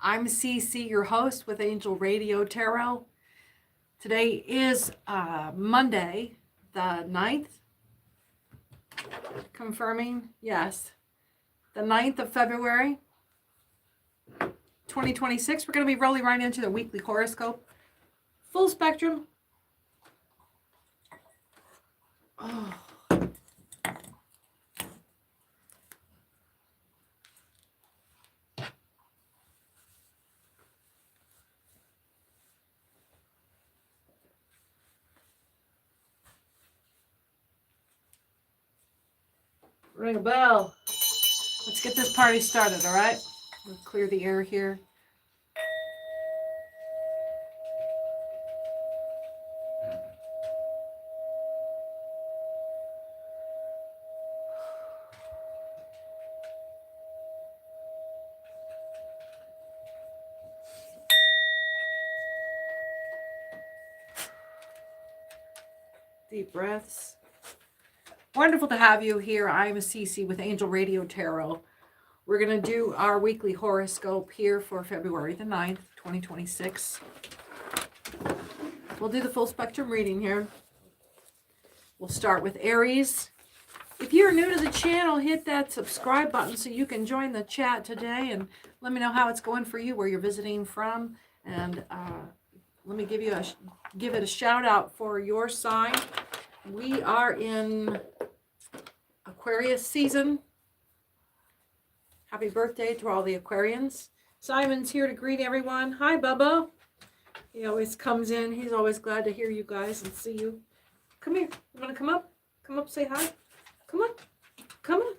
I'm CC, your host with Angel Radio Tarot. Today is Monday, the 9th. Confirming, yes. The 9th of February, 2026. We're going to be rolling right into the weekly horoscope. Full spectrum. Oh. Ring a bell. Let's get this party started, all right? We'll clear the air here. Deep breaths. Wonderful to have you here. I'm Cece with Angel Radio Tarot. We're going to do our weekly horoscope here for February the 9th, 2026. We'll do the full spectrum reading here. We'll start with Aries. If you're new to the channel, hit that subscribe button so you can join the chat today and let me know how it's going for you, where you're visiting from. And let me give it a shout out for your sign. We are in Aquarius season. Happy birthday to all the Aquarians. Simon's here to greet everyone. Hi, Bubba. He always comes in. He's always glad to hear you guys and see you. Come here. You want to come up? Come up, say hi. Come on. Come on.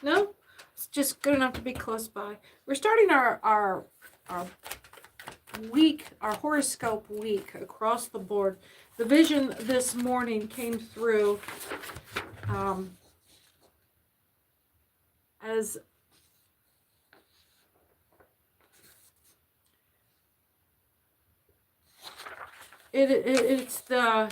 No? It's just good enough to be close by. We're starting our week, our horoscope week across the board. The vision this morning came through as it's the,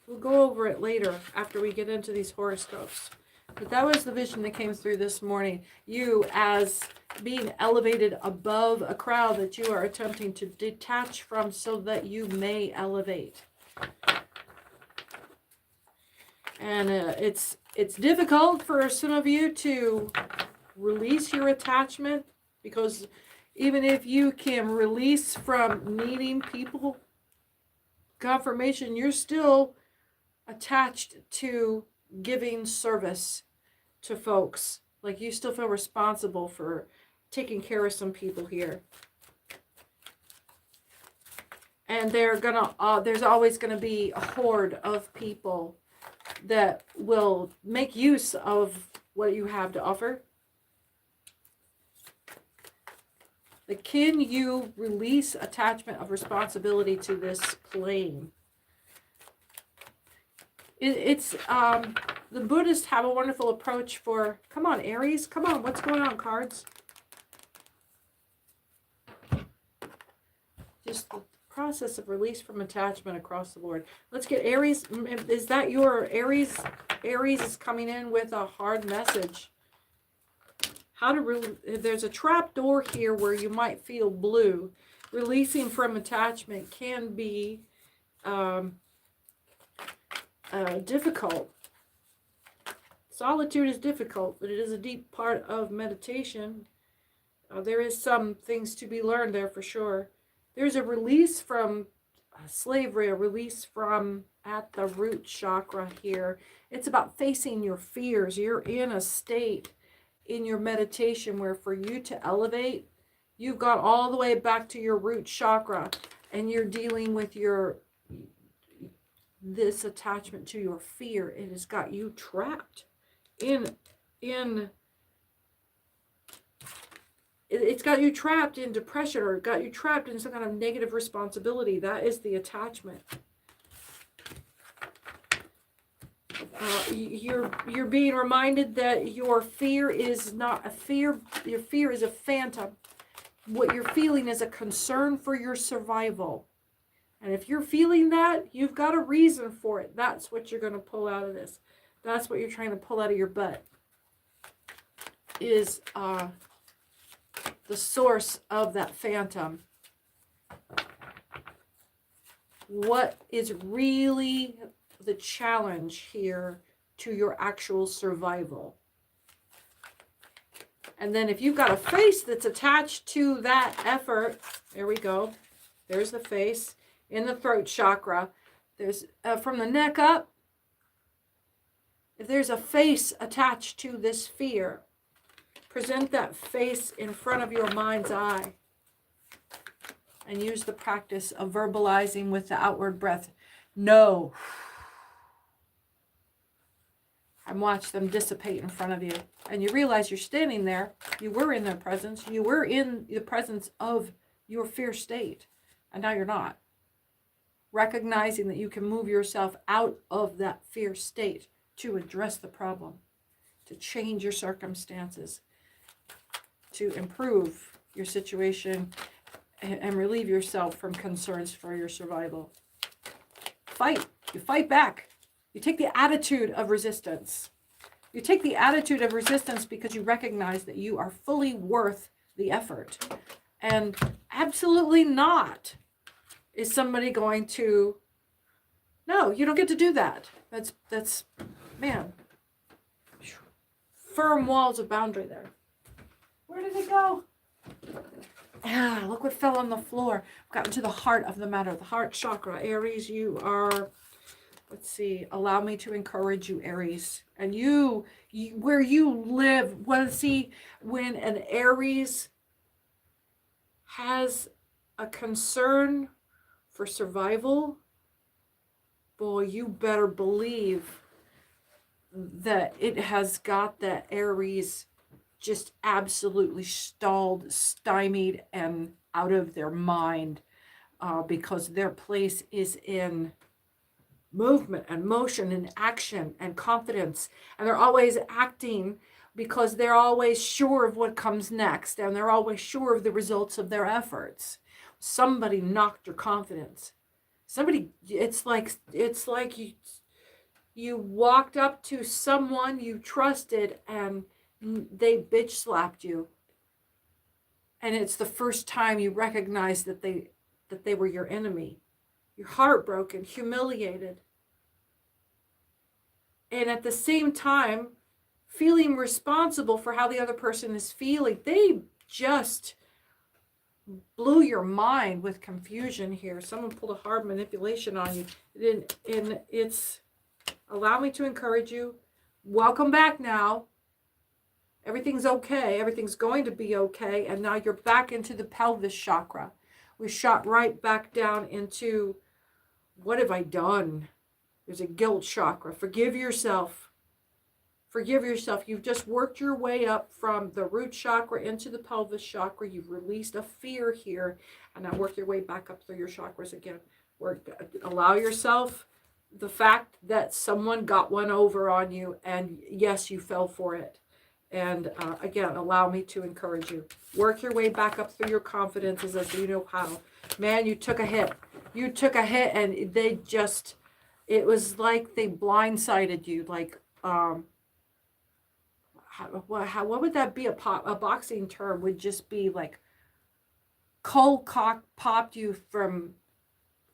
we'll go over it later after we get into these horoscopes. But that was the vision that came through this morning. You as being elevated above a crowd that you are attempting to detach from so that you may elevate. And it's difficult for some of you to release your attachment, because even if you can release from needing people confirmation, you're still attached to giving service to folks. Like, you still feel responsible for taking care of some people here. And there's always gonna be a horde of people that will make use of what you have to offer. Like, can you release attachment of responsibility to this plane? It's the Buddhists have a wonderful approach for, come on, Aries, come on, what's going on, cards? Just the process of release from attachment across the board. Let's get Aries. Is that your Aries? Aries is coming in with a hard message. How to there's a trap door here where you might feel blue. Releasing from attachment can be difficult. Solitude is difficult, but it is a deep part of meditation. There is some things to be learned there for sure. There's a release from slavery, a release from at the root chakra here. It's about facing your fears. You're in a state in your meditation where for you to elevate, you've got all the way back to your root chakra and you're dealing with this attachment to your fear. It has got you trapped it's got you trapped in depression, or got you trapped in some kind of negative responsibility. That is the attachment. You're being reminded that your fear is not a fear. Your fear is a phantom. What you're feeling is a concern for your survival. And if you're feeling that, you've got a reason for it. That's what you're going to pull out of this. That's what you're trying to pull out of your butt. Is the source of that phantom. What is really the challenge here to your actual survival? And then if you've got a face that's attached to that effort, there we go. There's the face in the throat chakra. There's from the neck up. If there's a face attached to this fear, present that face in front of your mind's eye and use the practice of verbalizing with the outward breath, no. And watch them dissipate in front of you. And you realize you're standing there. You were in their presence. You were in the presence of your fear state. And now you're not. Recognizing that you can move yourself out of that fear state to address the problem, to change your circumstances, to improve your situation and relieve yourself from concerns for your survival. Fight. You fight back. You take the attitude of resistance. You take the attitude of resistance because you recognize that you are fully worth the effort. And absolutely not is somebody going to, no, you don't get to do that. That's man, firm walls of boundary there. Where did it go? Ah, look what fell on the floor. I've gotten to the heart of the matter, the heart chakra. Aries, you are, let's see, allow me to encourage you, Aries. And you where you live, well, see, when an Aries has a concern for survival, boy, you better believe that it has got that Aries just absolutely stalled, stymied, and out of their mind because their place is in movement and motion and action and confidence. And they're always acting because they're always sure of what comes next, and they're always sure of the results of their efforts. Somebody knocked your confidence. Somebody, it's like you walked up to someone you trusted and they bitch slapped you. And it's the first time you recognize that they were your enemy. You're heartbroken, humiliated. And at the same time, feeling responsible for how the other person is feeling. They just blew your mind with confusion here. Someone pulled a hard manipulation on you. And it's, allow me to encourage you. Welcome back now. Everything's okay. Everything's going to be okay. And now you're back into the pelvis chakra. We shot right back down into, what have I done? There's a guilt chakra. Forgive yourself. Forgive yourself. You've just worked your way up from the root chakra into the pelvis chakra. You've released a fear here. And now work your way back up through your chakras again. Allow yourself the fact that someone got one over on you. And yes, you fell for it. And again, allow me to encourage you. Work your way back up through your confidences as you know how. Man, you took a hit. You took a hit and they just, it was like they blindsided you. Like, what would that be? A boxing term would just be like cold cock popped you from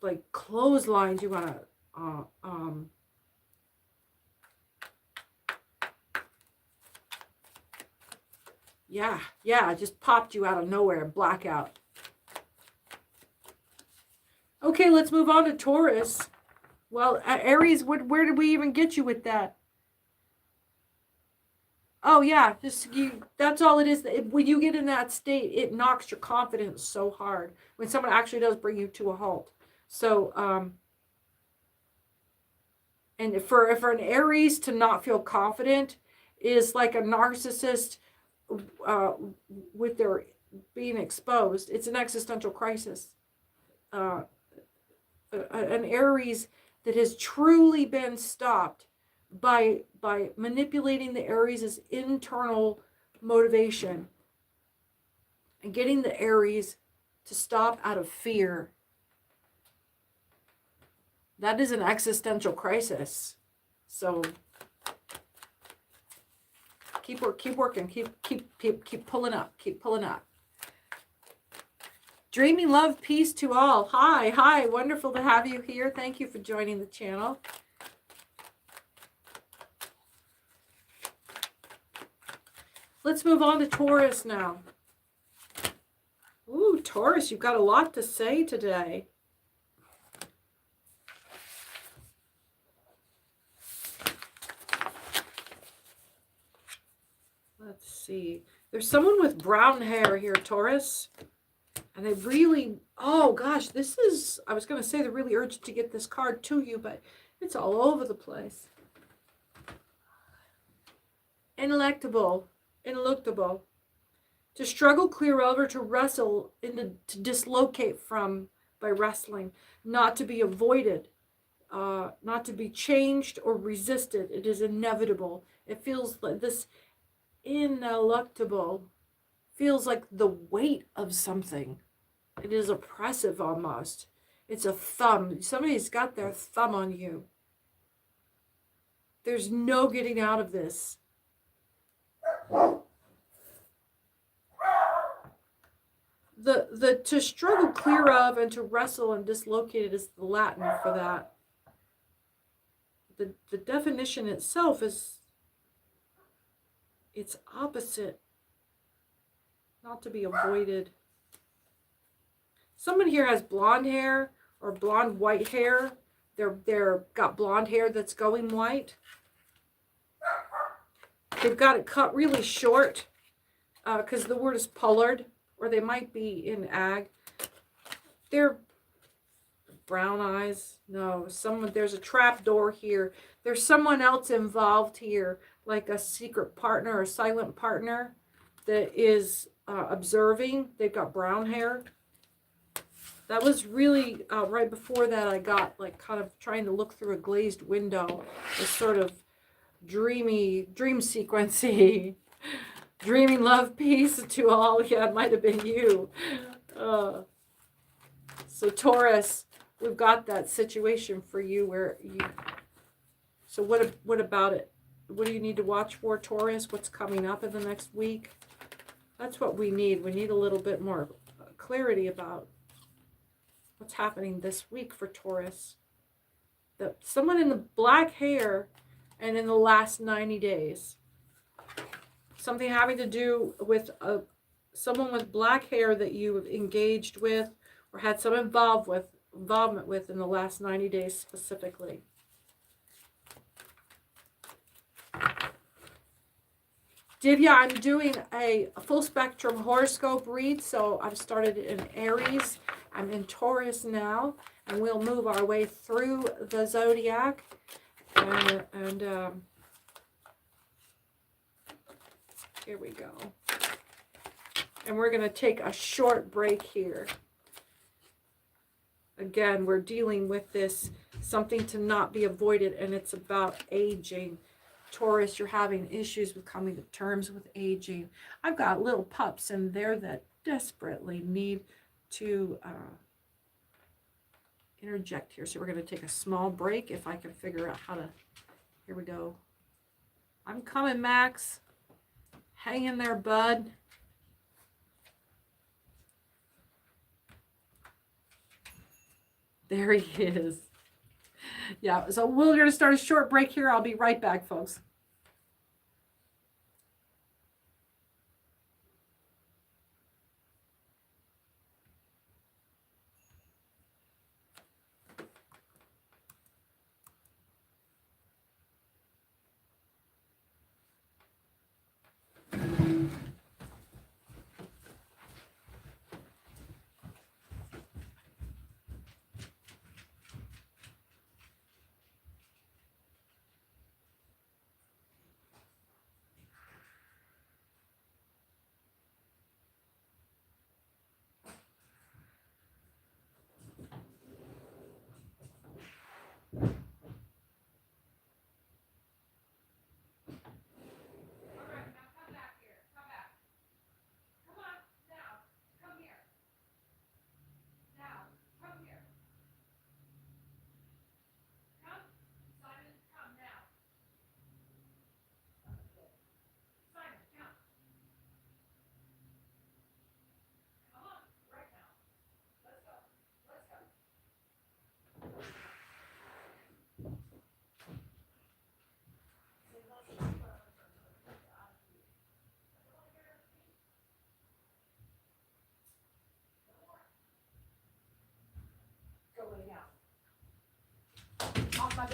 like clotheslines. You want to, yeah, just popped you out of nowhere, blackout. Okay, let's move on to Taurus. Well, Aries, where did we even get you with that? Oh yeah, just that's all it is. When you get in that state, it knocks your confidence so hard when someone actually does bring you to a halt. So, and for an Aries to not feel confident is like a narcissist with their being exposed. It's an existential crisis. An Aries that has truly been stopped by manipulating the Aries' internal motivation and getting the Aries to stop out of fear. That is an existential crisis. So keep working, keep pulling up, keep pulling up. Dreaming love, peace to all. Hi, hi. Wonderful to have you here. Thank you for joining the channel. Let's move on to Taurus now. Ooh, Taurus, you've got a lot to say today. Let's see. There's someone with brown hair here, Taurus. And they really, oh gosh, this is, I was going to say they're really urgent to get this card to you, but it's all over the place. Ineluctable. To struggle, clear over, to wrestle, to dislocate from by wrestling, not to be avoided, not to be changed or resisted. It is inevitable. It feels like this ineluctable, feels like the weight of something. It is oppressive almost. It's a thumb. Somebody's got their thumb on you. There's no getting out of this. The to struggle clear of and to wrestle and dislocate it is the Latin for that. The definition itself is it's opposite. Not to be avoided. Someone here has blonde hair or blonde white hair. They're got blonde hair that's going white. They've got it cut really short because the word is pullard, or they might be in ag. They're brown eyes. No, there's a trap door here. There's someone else involved here, like a secret partner or silent partner that is observing. They've got brown hair. That was really right before that I got like kind of trying to look through a glazed window. This sort of dream sequency. Dreaming love, peace to all. Yeah, it might have been you. So Taurus, we've got that situation for you where you. So what about it? What do you need to watch for, Taurus? What's coming up in the next week? That's what we need. We need a little bit more clarity about what's happening this week for Taurus. Someone in the black hair and in the last 90 days. Something having to do with someone with black hair that you have engaged with or had some involvement with in the last 90 days specifically. Divya, I'm doing a full spectrum horoscope read, so I've started in Aries. I'm in Taurus now, and we'll move our way through the zodiac. And here we go. And we're going to take a short break here. Again, we're dealing with this, something to not be avoided, and it's about aging. Taurus, you're having issues with coming to terms with aging. I've got little pups in there that desperately need to interject here. So we're going to take a small break if I can figure out how to. Here we go. I'm coming, Max. Hang in there, bud. There he is. Yeah, so we're going to start a short break here. I'll be right back, folks.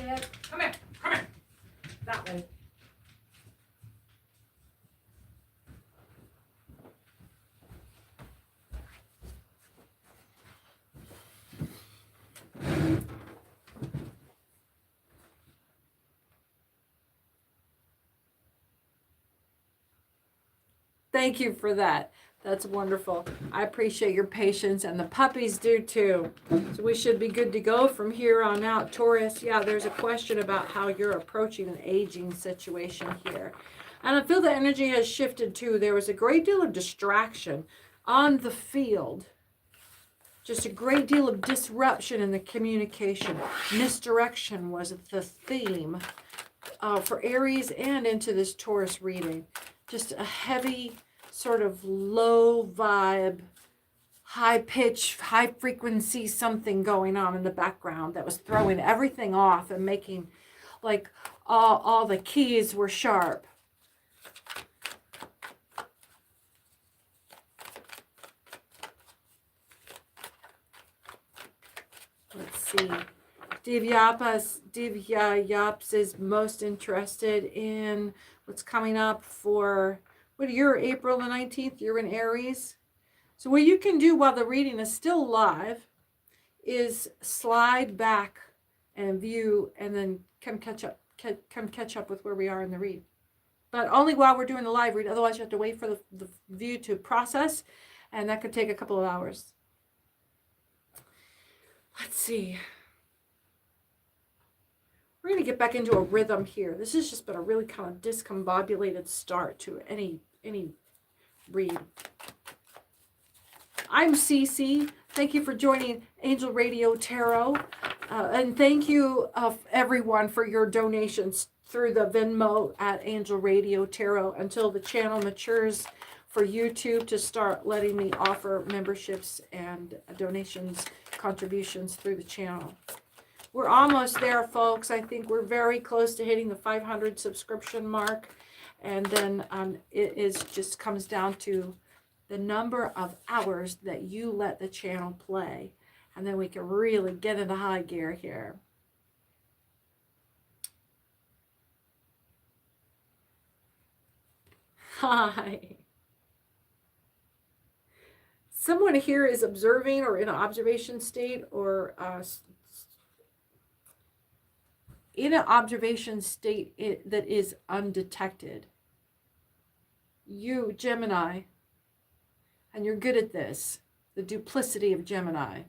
it. Come here. Come here. That way. Thank you for that. That's wonderful. I appreciate your patience, and the puppies do too. So we should be good to go from here on out. Taurus, yeah, there's a question about how you're approaching an aging situation here. And I feel the energy has shifted too. There was a great deal of distraction on the field. Just a great deal of disruption in the communication. Misdirection was the theme for Aries and into this Taurus reading. Just a heavy, sort of low vibe, high pitch, high frequency something going on in the background that was throwing everything off and making like all the keys were sharp. Let's see. Divya Yaps is most interested in what's coming up for, what, you're April the 19th, you're in Aries. So what you can do while the reading is still live is slide back and view and then come catch up with where we are in the read. But only while we're doing the live read, otherwise you have to wait for the view to process, and that could take a couple of hours. Let's see. We're going to get back into a rhythm here. This has just been a really kind of discombobulated start to any read. I'm Cece. Thank you for joining Angel Radio Tarot. And thank you everyone for your donations through the Venmo at Angel Radio Tarot until the channel matures for YouTube to start letting me offer memberships and donations, contributions through the channel. We're almost there, folks. I think we're very close to hitting the 500 subscription mark. And then it just comes down to the number of hours that you let the channel play. And then we can really get into high gear here. Hi. Someone here is observing or in an observation state or in an observation state that is undetected. You, Gemini, and you're good at this, the duplicity of Gemini.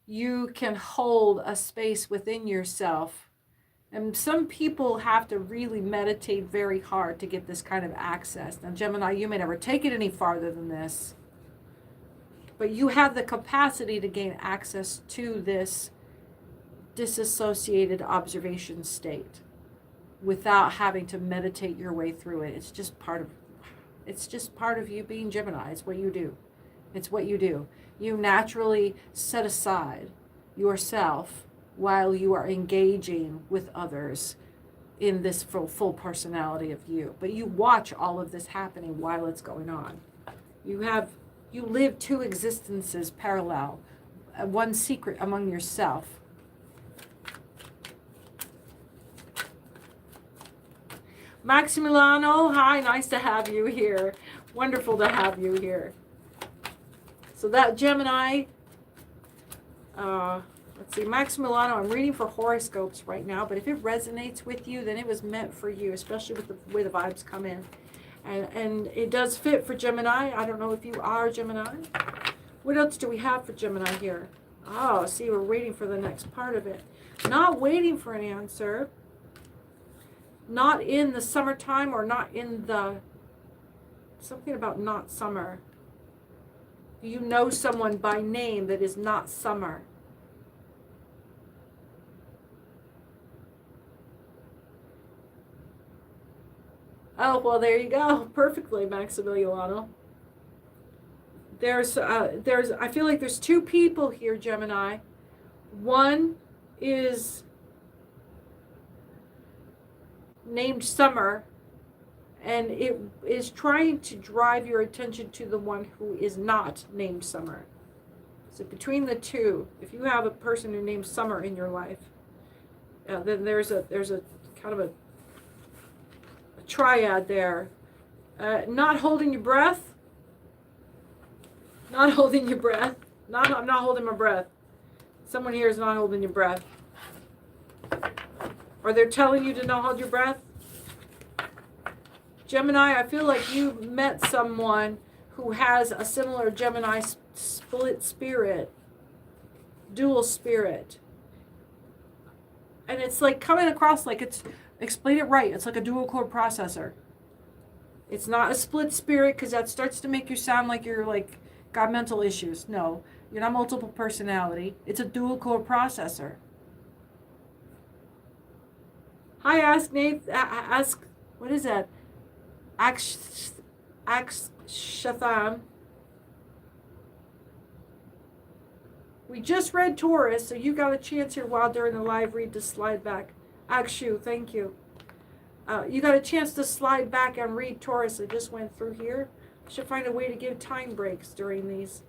You can hold a space within yourself. And some people have to really meditate very hard to get this kind of access. Now, Gemini, you may never take it any farther than this, but you have the capacity to gain access to this disassociated observation state without having to meditate your way through it. It's just part of you being Gemini. It's what you do. It's what you do. You naturally set aside yourself while you are engaging with others in this full personality of you. But you watch all of this happening while it's going on. You live two existences parallel, one secret among yourself. Maximiliano, hi, nice to have you here. Wonderful to have you here. So that Gemini, let's see, Maximiliano, I'm reading for horoscopes right now, but if it resonates with you, then it was meant for you, especially with the way the vibes come in. And it does fit for Gemini. I don't know if you are Gemini. What else do we have for Gemini here? Oh, see, we're waiting for the next part of it. Not waiting for an answer. Not in the summertime or not in the, something about not summer. You know someone by name that is not summer. Oh, well, there you go. Perfectly, Maximiliano. I feel like there's two people here, Gemini. One is named Summer, and it is trying to drive your attention to the one who is not named Summer. So between the two, if you have a person who named Summer in your life, Then there's a kind of a triad there. Not holding your breath. Not holding your breath. I'm not holding my breath. Someone here is not holding your breath. Or they're telling you to not hold your breath. Gemini, I feel like you met someone who has a similar Gemini split spirit, dual spirit. And it's like coming across like it's, explain it right, it's like a dual core processor. It's not a split spirit, because that starts to make you sound like you're like got mental issues. No, you're not multiple personality. It's a dual core processor. Hi, ask Nate. Ask, what is that? Akshathan. We just read Taurus, so you got a chance here while during the live read to slide back. Akshu, thank you. You got a chance to slide back and read Taurus. I just went through here. Should find a way to give time breaks during these.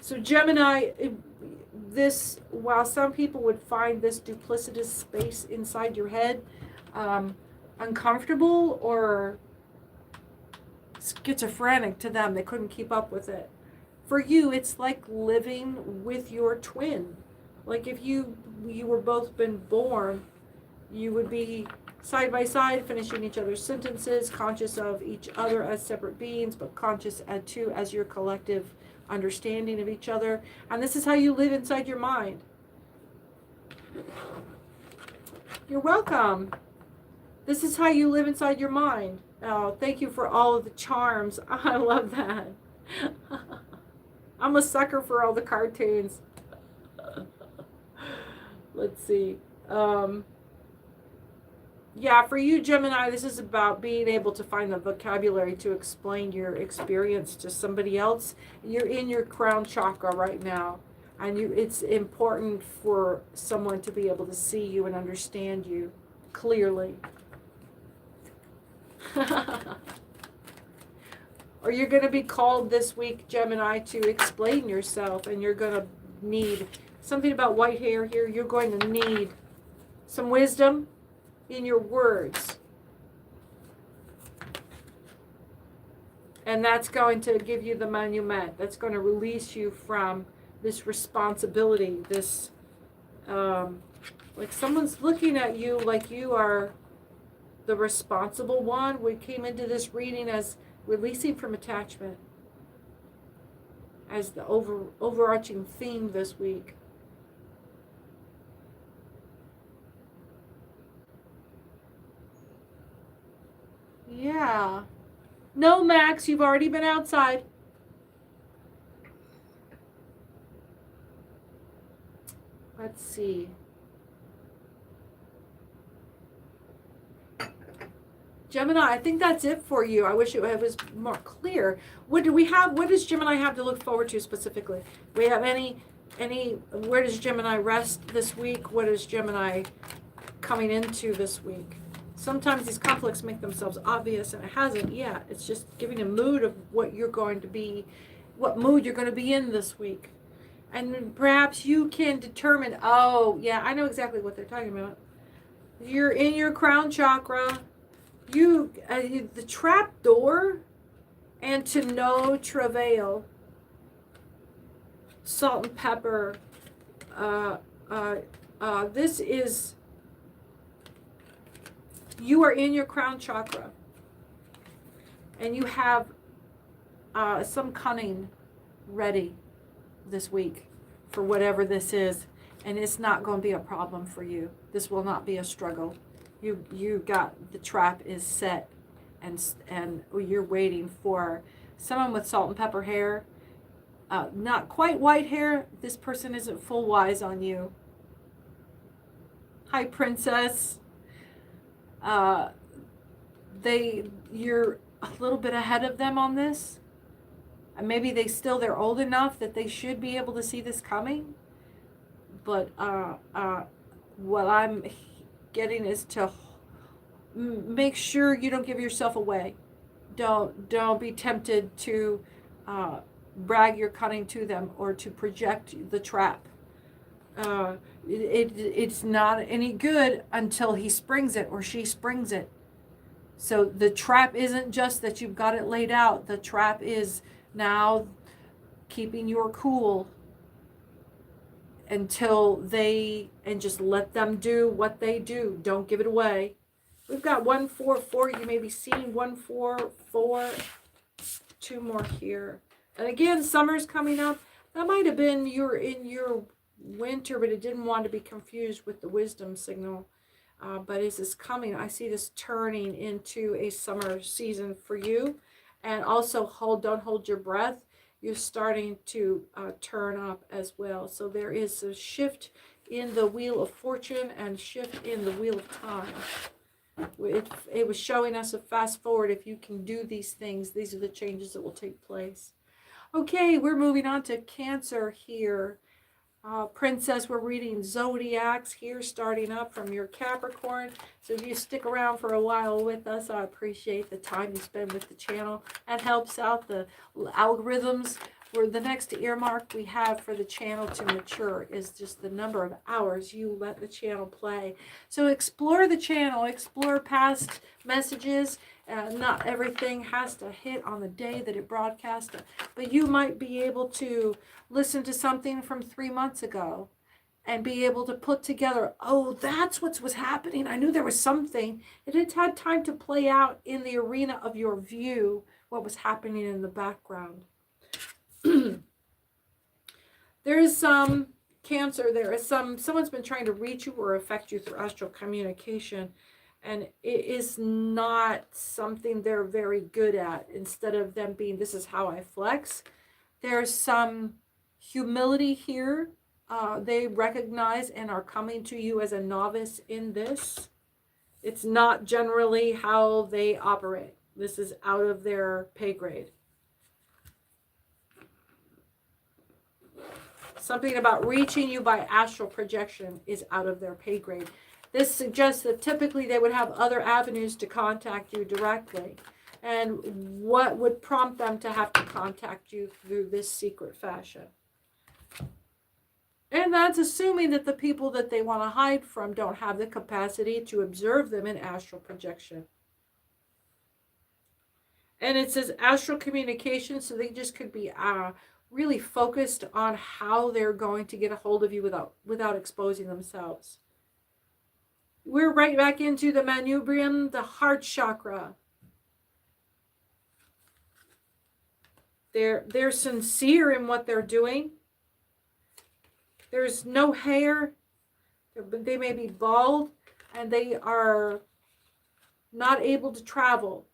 So Gemini, this, while some people would find this duplicitous space inside your head uncomfortable or schizophrenic to them, they couldn't keep up with it. For you, it's like living with your twin. Like if you were both been born, you would be side by side, finishing each other's sentences, conscious of each other as separate beings, but conscious as your collective understanding of each other. And this is how you live inside your mind. You're welcome. This is how you live inside your mind. Oh, thank you for all of the charms. I love that. I'm a sucker for all the cartoons. Let's see. Yeah, for you, Gemini, this is about being able to find the vocabulary to explain your experience to somebody else. You're in your crown chakra right now, and it's important for someone to be able to see you and understand you clearly. Or you're going to be called this week, Gemini, to explain yourself, and you're going to need something about white hair here. You're going to need some wisdom in your words. And that's going to give you the monument. That's going to release you from this responsibility, this, like someone's looking at you like you are the responsible one. We came into this reading as releasing from attachment as the overarching theme this week. Yeah. No, Max, you've already been outside. Let's see. Gemini, I think that's it for you. I wish it was more clear. What do we have? What does Gemini have to look forward to specifically? We have any, where does Gemini rest this week? What is Gemini coming into this week? Sometimes these conflicts make themselves obvious, and it hasn't yet. It's just giving a mood of what you're going to be, what mood you're going to be in this week. And perhaps you can determine, oh, yeah, I know exactly what they're talking about. You're in your crown chakra. The trap door, and to no travail. Salt and pepper. This is, you are in your crown chakra, and you have some cunning ready this week for whatever this is, and it's not going to be a problem for you. This will not be a struggle. You got, the trap is set, and you're waiting for someone with salt and pepper hair, not quite white hair. This person isn't full wise on you. Hi, princess. You're a little bit ahead of them on this, and maybe they're old enough that they should be able to see this coming. But what I'm getting is to make sure you don't give yourself away. Don't be tempted to brag your cunning to them or to project the trap. It's not any good until he springs it or she springs it. So the trap isn't just that you've got it laid out. The trap is now keeping your cool until and just let them do what they do. Don't give it away. We've got 144. You may be seeing 144. 2 more here. And again, summer's coming up. That might have been you're in your winter, but it didn't want to be confused with the wisdom signal. But as it's coming, I see this turning into a summer season for you. And also don't hold your breath. You're starting to turn up as well. So there is a shift in the wheel of fortune and shift in the wheel of time. It was showing us a fast forward. If you can do these things, these are the changes that will take place. Okay, we're moving on to Cancer here. Princess, we're reading zodiacs here, starting up from your Capricorn. So if you stick around for a while with us, I appreciate the time you spend with the channel. That helps out the algorithms. Where the next earmark we have for the channel to mature is just the number of hours you let the channel play. So explore the channel, explore past messages. Not everything has to hit on the day that it broadcast, but you might be able to listen to something from 3 months ago and be able to put together, oh, that's what was happening. I knew there was something. It had had time to play out in the arena of your view, what was happening in the background. There is some Cancer, someone's been trying to reach you or affect you through astral communication, and it is not something they're very good at. Instead of them being, this is how I flex, there's some humility here. They recognize and are coming to you as a novice in this. It's not generally how they operate. This is out of their pay grade. Something about reaching you by astral projection is out of their pay grade. This suggests that typically they would have other avenues to contact you directly. And what would prompt them to have to contact you through this secret fashion? And that's assuming that the people that they want to hide from don't have the capacity to observe them in astral projection. And it says astral communication, so they just could be really focused on how they're going to get a hold of you without exposing themselves. We're right back into the manubrium, the heart chakra. They're sincere in what they're doing. There's no hair. They may be bald, and they are not able to travel.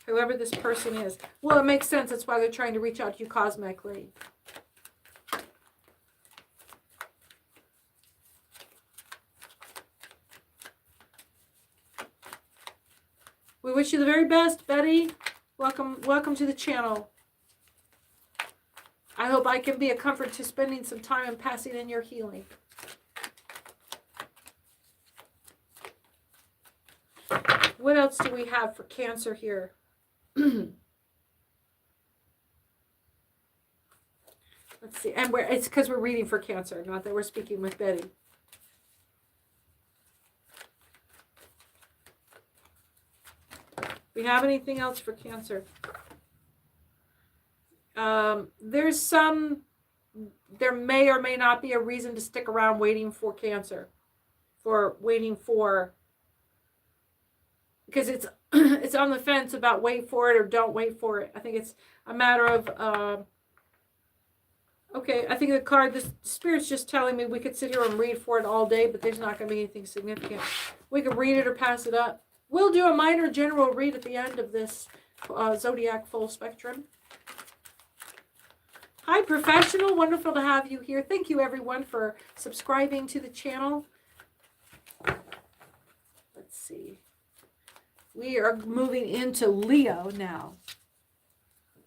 Whoever this person is. Well, it makes sense. That's why they're trying to reach out to you cosmically. We wish you the very best, Betty. Welcome to the channel. I hope I can be a comfort to spending some time and passing in your healing. What else do we have for Cancer here? Let's see. And it's because we're reading for Cancer, not that we're speaking with Betty. We have anything else for Cancer? There may or may not be a reason to stick around waiting for Cancer. Because it's it's on the fence about wait for it or don't wait for it. I think it's a matter of okay, I think the Spirit's just telling me we could sit here and read for it all day, but there's not going to be anything significant. We could read it or pass it up. We'll do a minor general read at the end of this Zodiac Full Spectrum. Hi, Professional. Wonderful to have you here. Thank you, everyone, for subscribing to the channel. Let's see. We are moving into Leo now.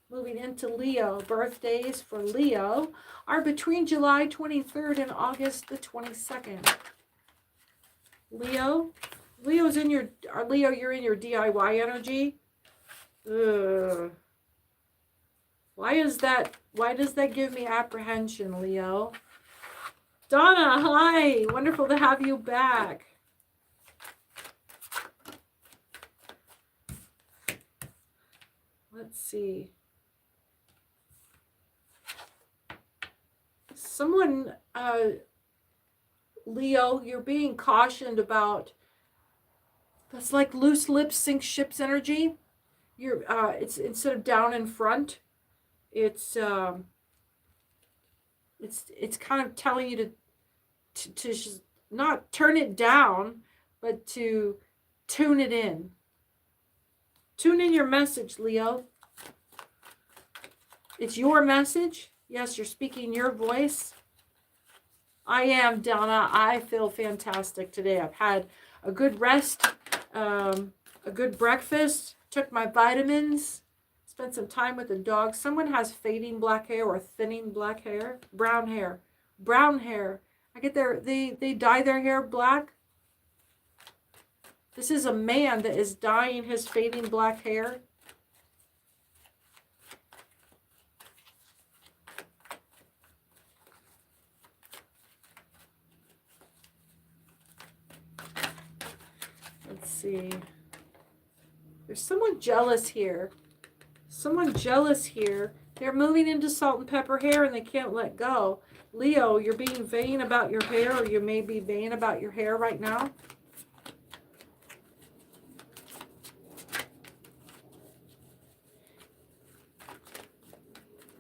Moving into Leo. Birthdays for Leo are between July 23rd and August the 22nd. Leo's in your... Leo, you're in your DIY energy. Ugh. Why does that give me apprehension, Leo? Donna, hi. Wonderful to have you back. Let's see. Someone, Leo, you're being cautioned about. That's like loose lips sink ships energy. You're, it's instead of down in front, it's kind of telling you to just not turn it down, but to tune it in. Tune in your message, Leo. It's your message. Yes, you're speaking your voice. I am, Donna. I feel fantastic today. I've had a good rest, a good breakfast, took my vitamins, spent some time with the dog. Someone has fading black hair or thinning black hair, brown hair, brown hair. I get they dye their hair black. This is a man that is dyeing his fading black hair. Let's see. There's someone jealous here. Someone jealous here. They're moving into salt and pepper hair and they can't let go. Leo, you're being vain about your hair, or you may be vain about your hair right now.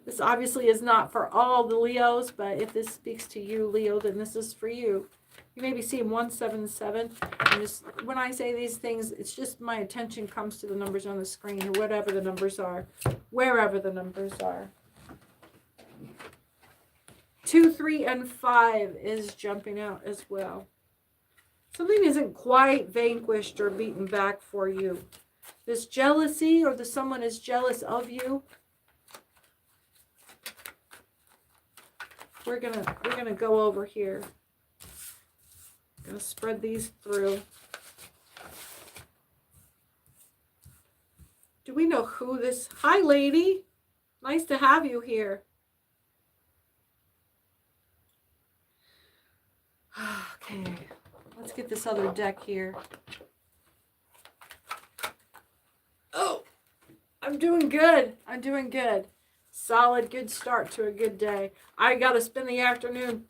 This obviously is not for all the Leos, but if this speaks to you, Leo, then this is for you. You may be seeing 177. And just, when I say these things, it's just my attention comes to the numbers on the screen, or whatever the numbers are, wherever the numbers are. 2, 3, and 5 is jumping out as well. Something isn't quite vanquished or beaten back for you. This jealousy, or someone is jealous of you. We're gonna go over here. Gonna spread these through. Do we know who this? Hi, lady. Nice to have you here. Okay, let's get this other deck here. Oh, I'm doing good. I'm doing good. Solid, good start to a good day. I got to spend the afternoon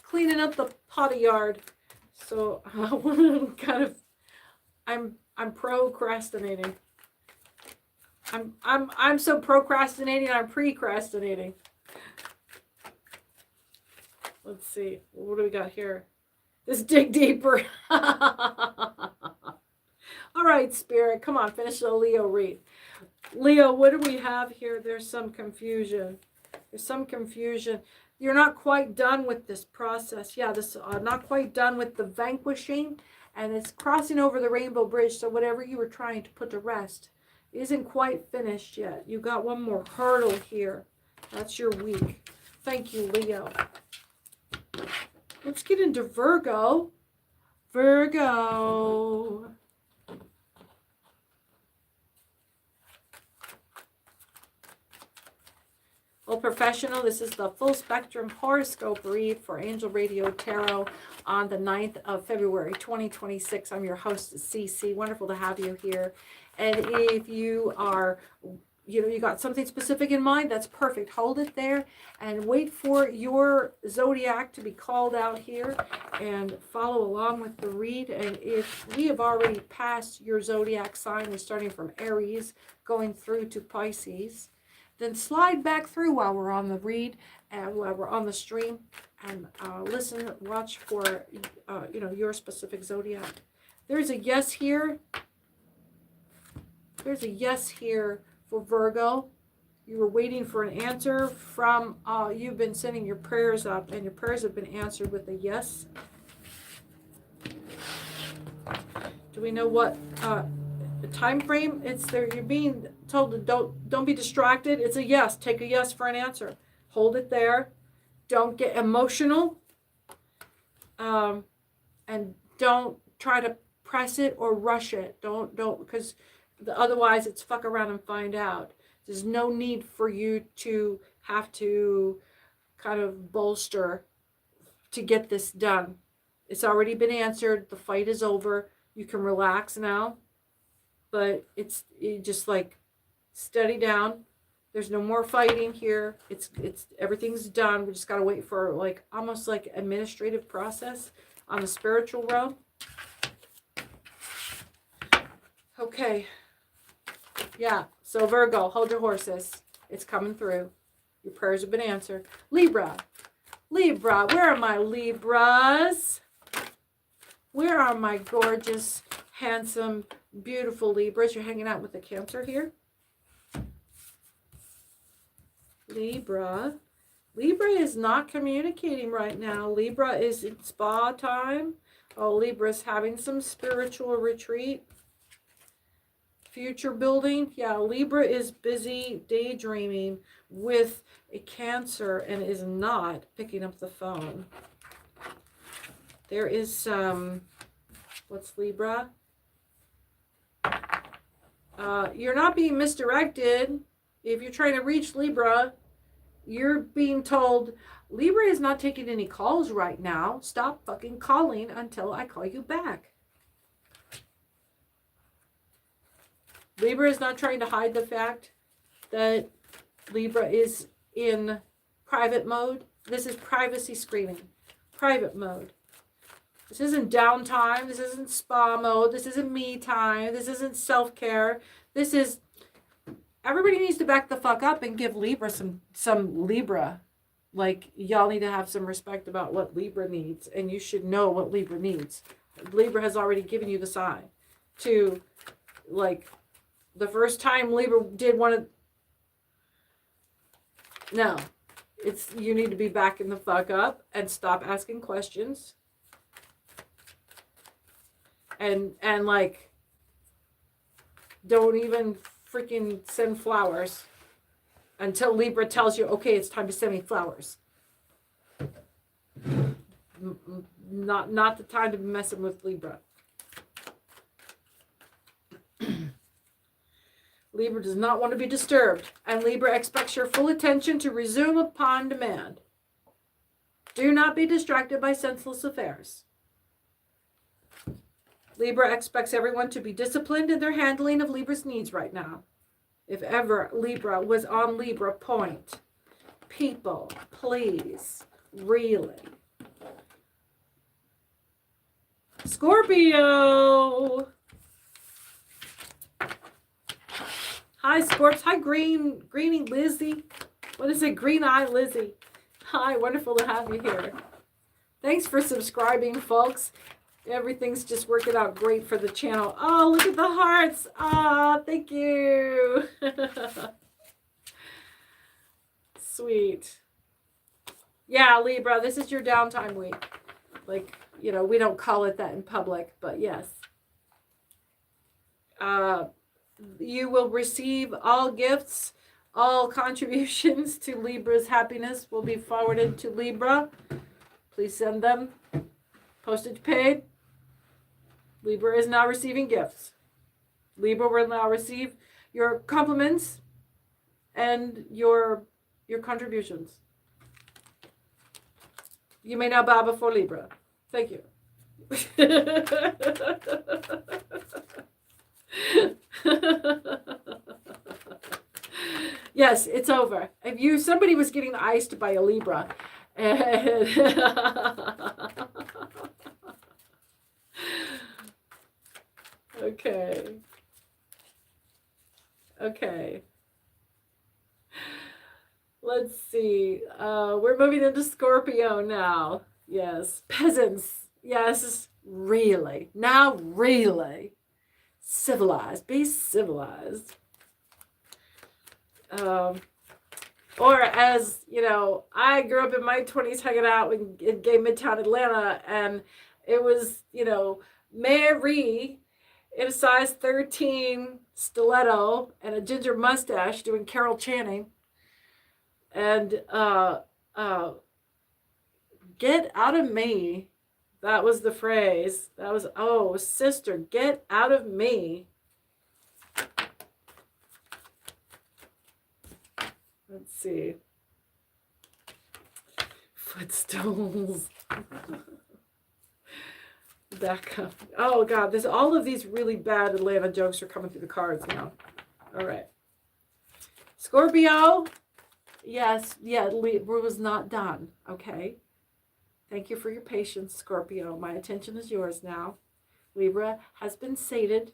cleaning up the potty yard. So I'm procrastinating. I'm so procrastinating, I'm precrastinating. Let's see. What do we got here? Let's dig deeper. All right, Spirit. Come on, finish the Leo read. Leo, what do we have here? There's some confusion. There's some confusion. You're not quite done with this process. Yeah, this not quite done with the vanquishing, and it's crossing over the rainbow bridge. So whatever you were trying to put to rest isn't quite finished yet. You got one more hurdle here. That's your week. Thank you, Leo. Let's get into Virgo. Virgo. Well, professional, this is the full spectrum horoscope read for Angel Radio Tarot on the 9th of February, 2026. I'm your host, CC. Wonderful to have you here. And if you are, you got something specific in mind, that's perfect. Hold it there and wait for your zodiac to be called out here and follow along with the read. And if we have already passed your zodiac sign, we're starting from Aries, going through to Pisces, then slide back through while we're on the read and while we're on the stream and listen, watch for, your specific zodiac. There's a yes here. There's a yes here for Virgo. You were waiting for an answer from, you've been sending your prayers up and your prayers have been answered with a yes. Do we know what the time frame? It's there. You're being told to don't be distracted. It's a yes. Take a yes for an answer. Hold it there. Don't get emotional. And don't try to press it or rush it. Don't because otherwise it's fuck around and find out. There's no need for you to have to kind of bolster to get this done. It's already been answered. The fight is over. You can relax now. But you just like steady down. There's no more fighting here. It's everything's done. We just gotta wait for like almost like administrative process on the spiritual realm. Okay. Yeah. So Virgo, hold your horses. It's coming through. Your prayers have been answered. Libra. Libra. Where are my Libras? Where are my gorgeous, handsome, beautiful Libras? You're hanging out with the Cancer here. Libra. Libra is not communicating right now. Libra is in spa time. Oh, Libra's having some spiritual retreat. Future building. Yeah, Libra is busy daydreaming with a Cancer and is not picking up the phone. There is some, what's Libra? You're not being misdirected. If you're trying to reach Libra, you're being told, Libra is not taking any calls right now. Stop fucking calling until I call you back. Libra is not trying to hide the fact that Libra is in private mode. This is privacy screaming. Private mode. This isn't downtime. This isn't spa mode. This isn't me time. This isn't self-care. This is... Everybody needs to back the fuck up and give Libra some Libra. Like, y'all need to have some respect about what Libra needs. And you should know what Libra needs. Libra has already given you the sign to, like... The first time Libra did one of... No. You need to be backing the fuck up and stop asking questions. And like, don't even freaking send flowers until Libra tells you, okay, it's time to send me flowers. Not the time to be messing with Libra. Libra does not want to be disturbed, and Libra expects your full attention to resume upon demand. Do not be distracted by senseless affairs. Libra expects everyone to be disciplined in their handling of Libra's needs right now. If ever Libra was on Libra point, people, please, really. Scorpio. Hi, Scorps. Hi, Greeny Lizzie. What is it? Green Eye Lizzie. Hi, wonderful to have you here. Thanks for subscribing, folks. Everything's just working out great for the channel. Oh, look at the hearts. Ah, thank you. Sweet. Yeah, Libra, this is your downtime week. Like, you know, we don't call it that in public, but yes. You will receive all gifts, all contributions to Libra's happiness will be forwarded to Libra. Please send them. Postage paid. Libra is now receiving gifts. Libra will now receive your compliments and your contributions. You may now bow before Libra. Thank you. Yes, it's over. If somebody was getting iced by a Libra, and okay. Let's see. We're moving into Scorpio now. Yes, peasants. Yes, really. Now, really. Civilized. Be civilized. Or as, you know, I grew up in my 20s hanging out in gay Midtown Atlanta, and it was, you know, Mary in a size 13 stiletto and a ginger mustache doing Carol Channing. And get out of me. That was the phrase. That was, oh, sister, get out of me. Let's see. Footstools. Back up. Oh God, there's all of these really bad Atlanta jokes are coming through the cards now. All right. Scorpio. Yes, yeah, Libra was not done. Okay. Thank you for your patience, Scorpio. My attention is yours now. Libra has been sated.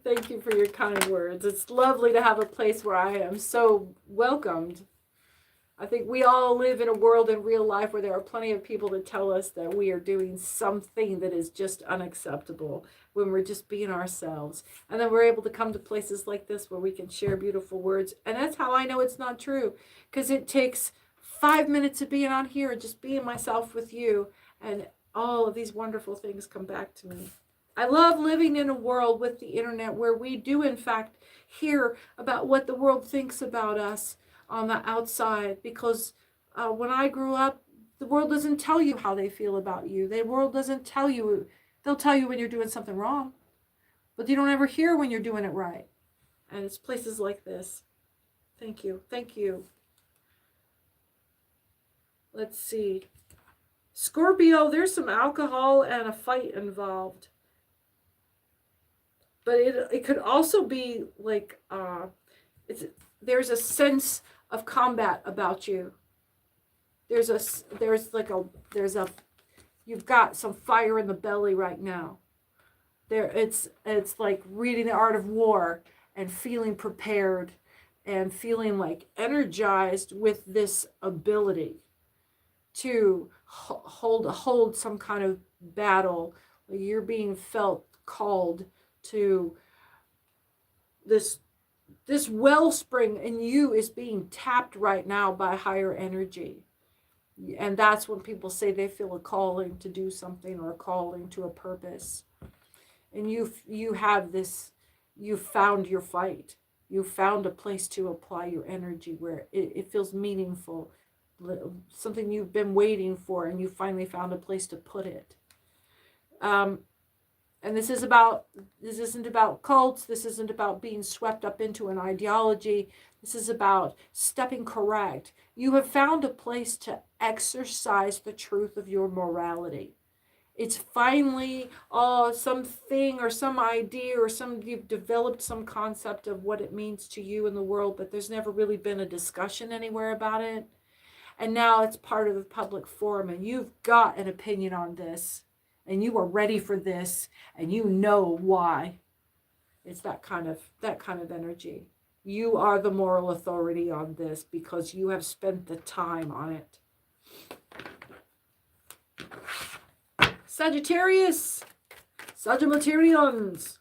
Thank you for your kind words. It's lovely to have a place where I am so welcomed. I think we all live in a world in real life where there are plenty of people that tell us that we are doing something that is just unacceptable when we're just being ourselves. And then we're able to come to places like this where we can share beautiful words. And that's how I know it's not true, because it takes 5 minutes of being on here and just being myself with you, and all of these wonderful things come back to me. I love living in a world with the internet where we do in fact hear about what the world thinks about us on the outside, because when I grew up, the world doesn't tell you how they feel about you. The world doesn't tell you. They'll tell you when you're doing something wrong, but you don't ever hear when you're doing it right. And it's places like this. Thank you. Thank you. Let's see. Scorpio, there's some alcohol and a fight involved. But it could also be like there's a sense of combat about you. You've got some fire in the belly right now. It's like reading the art of war and feeling prepared and feeling like energized with this ability to hold some kind of battle. You're being felt called to this wellspring in you is being tapped right now by higher energy. And that's when people say they feel a calling to do something or a calling to a purpose. And you have this, you found your fight. You found a place to apply your energy where it feels meaningful, something you've been waiting for, and you finally found a place to put it. And this isn't about cults. This isn't about being swept up into an ideology. This is about stepping correct. You have found a place to exercise the truth of your morality. It's finally something or some idea or you've developed some concept of what it means to you in the world, but there's never really been a discussion anywhere about it. And now it's part of the public forum, and you've got an opinion on this. And you are ready for this, and you know why. It's that kind of energy. You are the moral authority on this because you have spent the time on it. Sagittarius, Sagittarians.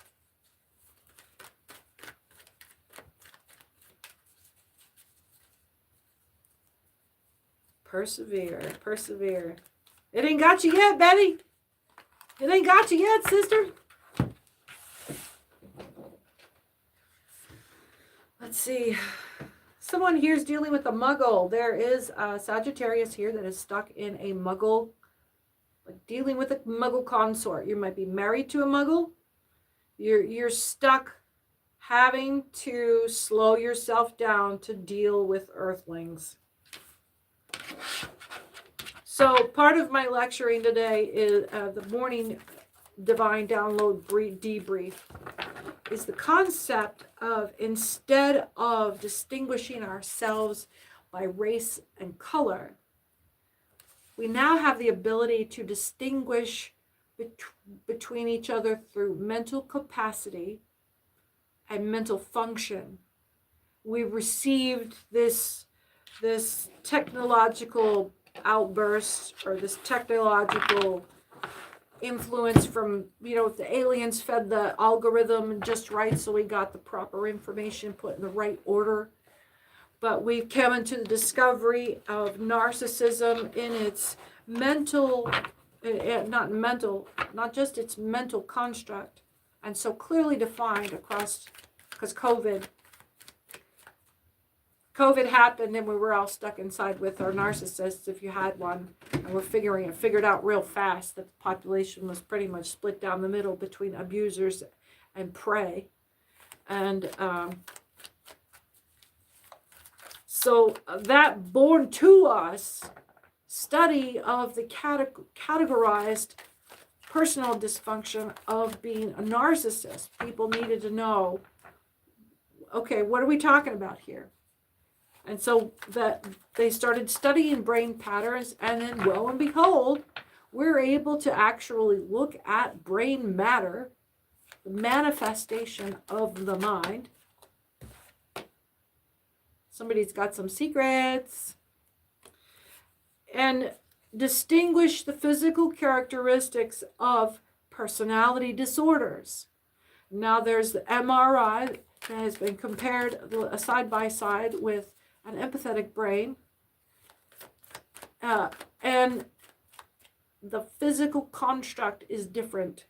Persevere, persevere. It ain't got you yet, Betty. It ain't got you yet, sister. Let's see. Someone here is dealing with a muggle. There is a Sagittarius here that is stuck in a muggle, like dealing with a muggle consort. You might be married to a muggle. You're stuck having to slow yourself down to deal with earthlings. So part of my lecturing today is the morning divine download debrief is the concept of, instead of distinguishing ourselves by race and color, we now have the ability to distinguish between each other through mental capacity and mental function. We received this technological outburst, or this technological influence from, the aliens fed the algorithm just right, so we got the proper information put in the right order. But we've come into the discovery of narcissism in its not just its mental construct, and so clearly defined across, because COVID happened and we were all stuck inside with our narcissists, if you had one, and we're figured out real fast that the population was pretty much split down the middle between abusers and prey. And So that born to us study of the categorized personal dysfunction of being a narcissist, people needed to know, okay, what are we talking about here? And so that they started studying brain patterns, and then lo and behold, we're able to actually look at brain matter, the manifestation of the mind. Somebody's got some secrets. And distinguish the physical characteristics of personality disorders. Now there's the MRI that has been compared side by side with an empathetic brain. And the physical construct is different.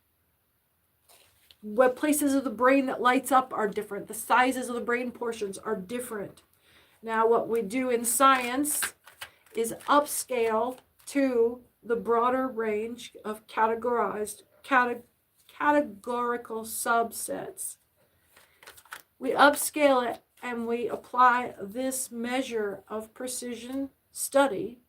What places of the brain that lights up are different. The sizes of the brain portions are different. Now what we do in science is upscale to the broader range of categorical subsets. We upscale it and we apply this measure of precision study,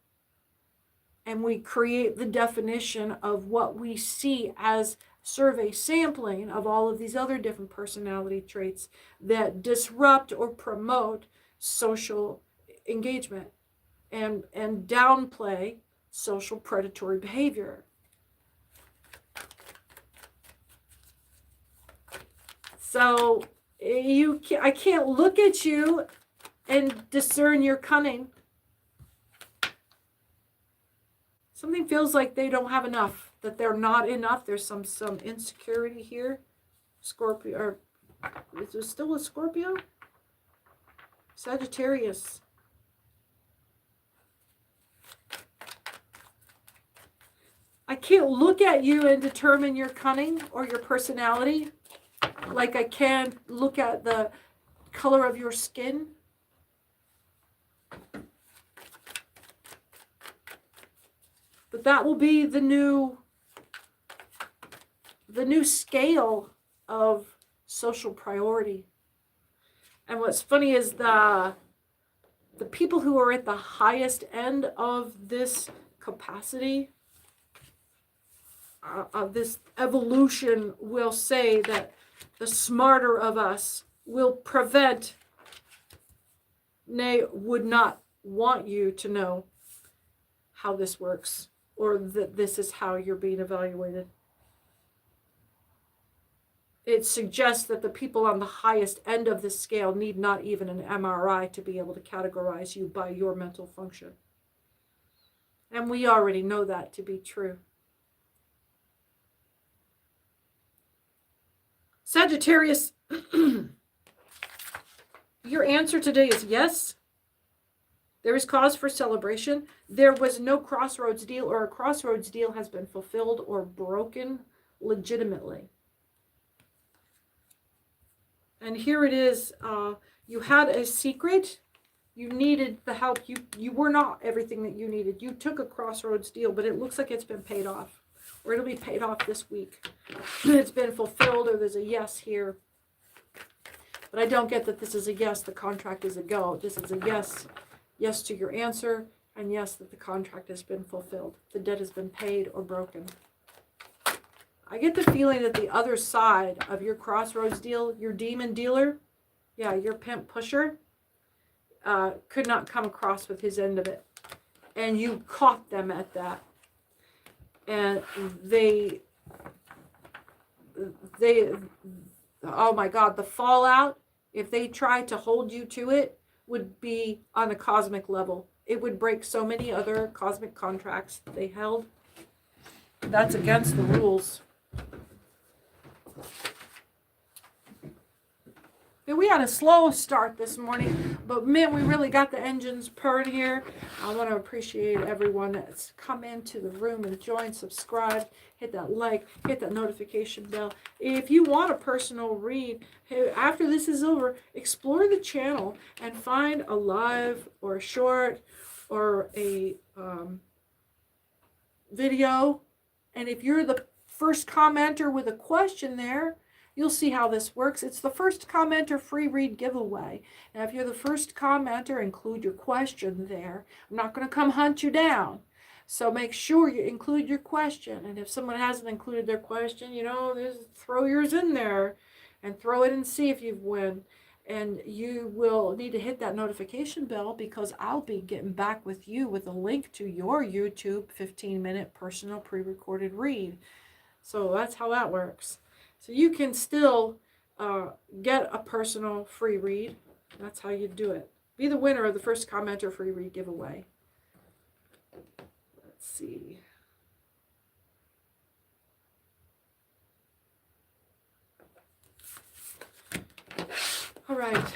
and we create the definition of what we see as survey sampling of all of these other different personality traits that disrupt or promote social engagement and downplay social predatory behavior. So I can't look at you and discern your cunning. Something feels like they don't have enough, that they're not enough. There's some insecurity here. Scorpio, or is it still a Scorpio? Sagittarius. I can't look at you and determine your cunning or your personality like I can look at the color of your skin. But that will be the new scale of social priority. And what's funny is the people who are at the highest end of this capacity, of this evolution, will say that the smarter of us will prevent, nay, would not want you to know how this works, or that this is how you're being evaluated. It suggests that the people on the highest end of the scale need not even an MRI to be able to categorize you by your mental function. And we already know that to be true. Sagittarius, your answer today is yes. There is cause for celebration. There was no crossroads deal, or a crossroads deal has been fulfilled or broken legitimately. And here it is. You had a secret. You needed the help. You were not everything that you needed. You took a crossroads deal, but it looks like it's been paid off. Or it'll be paid off this week. It's been fulfilled, or there's a yes here. But I don't get that this is a yes, the contract is a go. This is a yes. Yes to your answer, and yes, that the contract has been fulfilled. The debt has been paid or broken. I get the feeling that the other side of your crossroads deal, your demon dealer, yeah, your pimp pusher, could not come across with his end of it. And you caught them at that. And they, oh my God, the fallout, if they tried to hold you to it, would be on a cosmic level. It would break so many other cosmic contracts that they held. That's against the rules. And we had a slow start this morning, but man, we really got the engines purring here. I want to appreciate everyone that's come into the room and joined, subscribe, hit that like, hit that notification bell. If you want a personal read, after this is over, explore the channel and find a live or a short or a video. And if you're the first commenter with a question there, you'll see how this works. It's the first commenter free read giveaway. Now, if you're the first commenter, include your question there. I'm not going to come hunt you down. So make sure you include your question. And if someone hasn't included their question, you know, throw yours in there and throw it and see if you've won. And you will need to hit that notification bell, because I'll be getting back with you with a link to your YouTube 15-minute personal pre-recorded read. So that's how that works. So you can still get a personal free read. That's how you do it. Be the winner of the first commenter free read giveaway. Let's see. All right.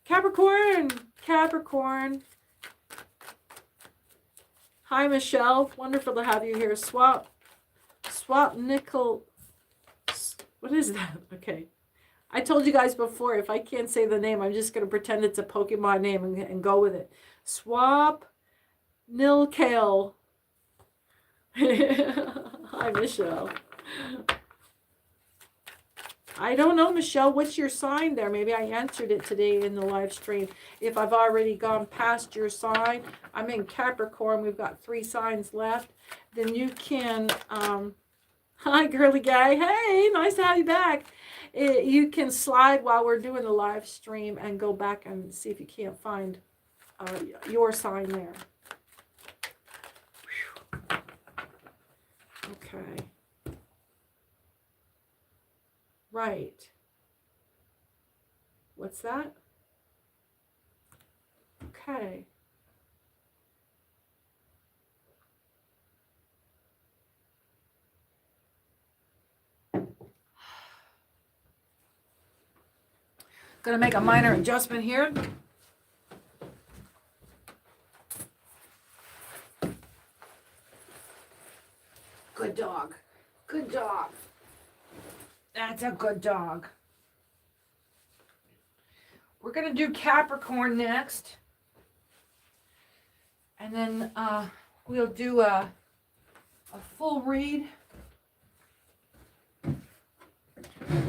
Capricorn. Hi, Michelle. Wonderful to have you here. Swap nickel. What is that? Okay. I told you guys before, if I can't say the name, I'm just going to pretend it's a Pokemon name and go with it. Swap Nilkale. Hi, Michelle. I don't know, Michelle, what's your sign there? Maybe I answered it today in the live stream. If I've already gone past your sign, I'm in Capricorn. We've got 3 signs left. Then you can, hi, girly guy. Hey, nice to have you back. You can slide while we're doing the live stream and go back and see if you can't find your sign there. Whew. Okay. Right. What's that? Okay. Gonna make a minor adjustment here. Good dog. Good dog. That's a good dog. We're going to do Capricorn next. And then we'll do a full read.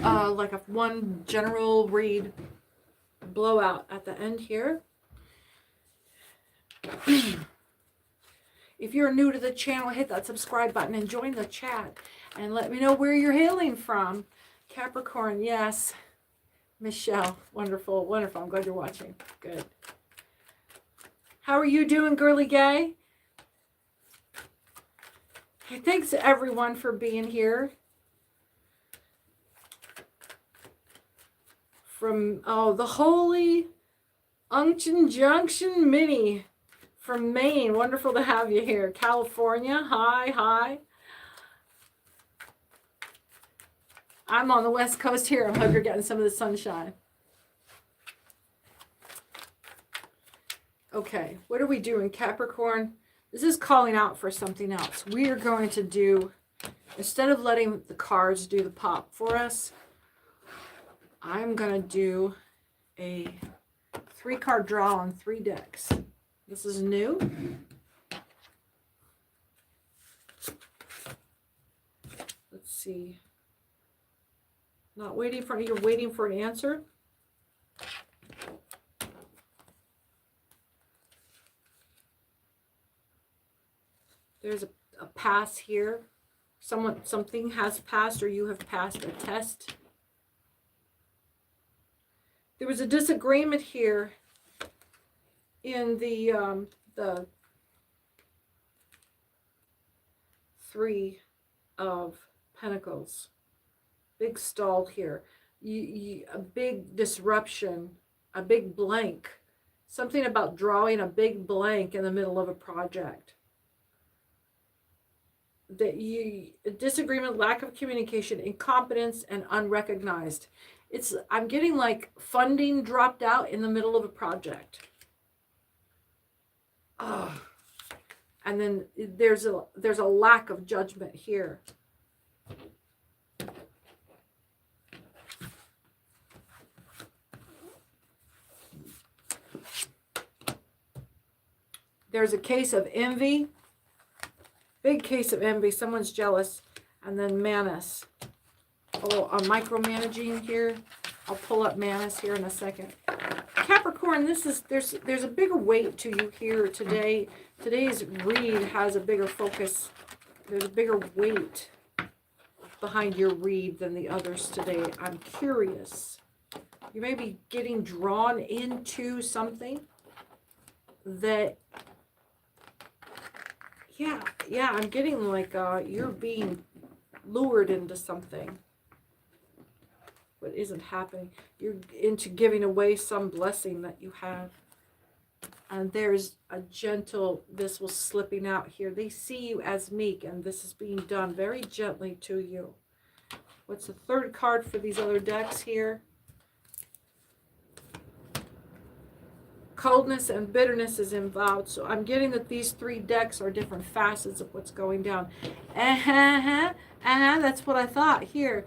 Like a one general read blowout at the end here. If you're new to the channel, hit that subscribe button and join the chat. And let me know where you're hailing from. Capricorn, yes. Michelle, wonderful, wonderful. I'm glad you're watching. Good. How are you doing, girly gay? Hey, thanks to everyone for being here. From, the Holy Unction Junction Mini from Maine. Wonderful to have you here. California, hi. I'm on the West Coast here. I hope you're getting some of the sunshine. Okay, what are we doing, Capricorn? This is calling out for something else. We are going to do, instead of letting the cards do the pop for us, I'm going to do a 3-card draw on 3 decks. This is new. Let's see. Not waiting for, you're waiting for an answer. There's a pass here. Something has passed, or you have passed a test. There was a disagreement here in the 3 of Pentacles. Big stall here. A big disruption, a big blank. Something about drawing a big blank in the middle of a project. Disagreement, lack of communication, incompetence, and unrecognized. I'm getting like funding dropped out in the middle of a project. Oh. And then there's a lack of judgment here. There's a case of envy. Big case of envy. Someone's jealous. And then Manus. micromanaging here. I'll pull up Manus here in a second. Capricorn, there's a bigger weight to you here today. Today's read has a bigger focus. There's a bigger weight behind your read than the others today. I'm curious. You may be getting drawn into something that, yeah, I'm getting like you're being lured into something. What isn't happening. You're into giving away some blessing that you have. And there's a gentle, this was slipping out here. They see you as meek, and this is being done very gently to you. What's the third card for these other decks here? Coldness and bitterness is involved. So I'm getting that these three decks are different facets of what's going down. That's what I thought here.